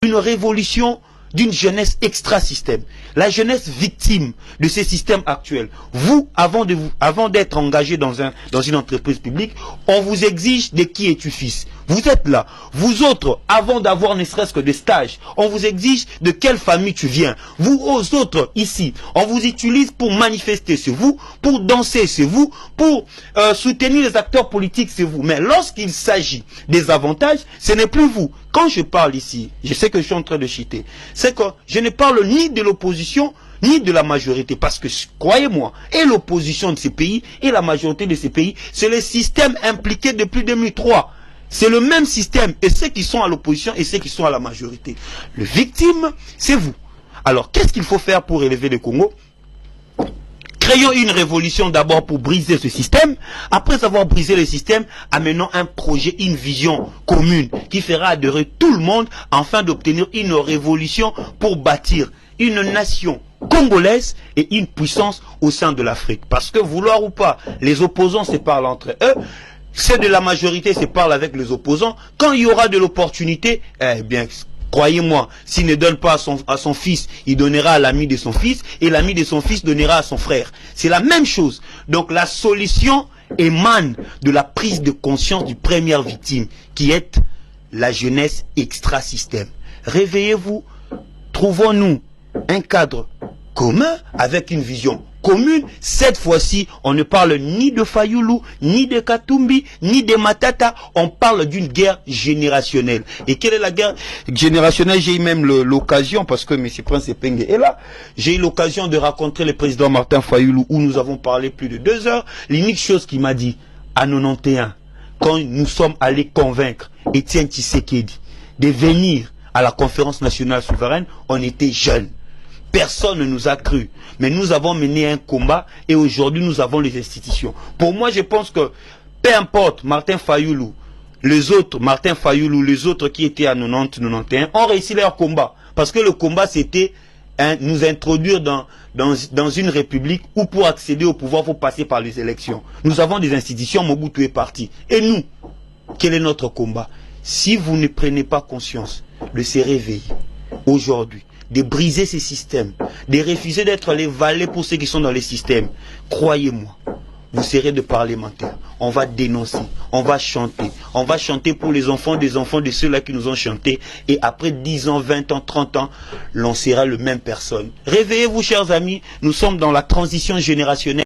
une révolution d'une jeunesse extra-système, la jeunesse victime de ces systèmes actuels. Vous, avant d'être engagé dans une entreprise publique, on vous exige de qui es-tu fils. Vous êtes là. Vous autres, avant d'avoir ne serait-ce que des stages, on vous exige de quelle famille tu viens. Vous aux autres, ici, on vous utilise pour manifester, c'est vous, pour danser, c'est vous, pour soutenir les acteurs politiques, c'est vous. Mais lorsqu'il s'agit des avantages, ce n'est plus vous. Quand je parle ici, je sais que je suis en train de chiter, c'est que je ne parle ni de l'opposition, ni de la majorité, parce que, croyez-moi, et l'opposition de ces pays, et la majorité de ces pays, c'est le système impliqué depuis 2003. C'est le même système, et ceux qui sont à l'opposition et ceux qui sont à la majorité. Le victime, c'est vous. Alors, qu'est-ce qu'il faut faire pour élever le Congo? Créons une révolution d'abord pour briser ce système. Après avoir brisé le système, amenons un projet, une vision commune qui fera adhérer tout le monde afin d'obtenir une révolution pour bâtir une nation congolaise et une puissance au sein de l'Afrique. Parce que vouloir ou pas, les opposants se parlent entre eux. Ceux de la majorité se parlent avec les opposants. Quand il y aura de l'opportunité, eh bien, croyez-moi, s'il ne donne pas à son fils, il donnera à l'ami de son fils, et l'ami de son fils donnera à son frère. C'est la même chose. Donc la solution émane de la prise de conscience du première victime, qui est la jeunesse extra-système. Réveillez-vous, trouvons-nous un cadre commun avec une vision commune. Cette fois-ci, on ne parle ni de Fayulu, ni de Katumbi, ni de Matata. On parle d'une guerre générationnelle. Et quelle est la guerre générationnelle? J'ai eu même l'occasion, parce que M. Prince Epenge est là, j'ai eu l'occasion de rencontrer le président Martin Fayulu, où nous avons parlé plus de 2 heures. L'unique chose qu'il m'a dit, à 91, quand nous sommes allés convaincre Étienne Tshisekedi de venir à la conférence nationale souveraine, on était jeunes. Personne ne nous a cru. Mais nous avons mené un combat et aujourd'hui nous avons les institutions. Pour moi, je pense que peu importe Martin Fayulu, les autres, Martin Fayulu, les autres qui étaient à 90, 91, ont réussi leur combat. Parce que le combat, c'était nous introduire dans une république où pour accéder au pouvoir, il faut passer par les élections. Nous avons des institutions, Mobutu est parti. Et nous, quel est notre combat? Si vous ne prenez pas conscience de se réveiller aujourd'hui, de briser ces systèmes, de refuser d'être les valets pour ceux qui sont dans les systèmes, croyez-moi, vous serez de parlementaires. On va dénoncer, on va chanter pour les enfants de ceux-là qui nous ont chanté, et après 10 ans, 20 ans, 30 ans, l'on sera le même personne. Réveillez-vous, chers amis, nous sommes dans la transition générationnelle.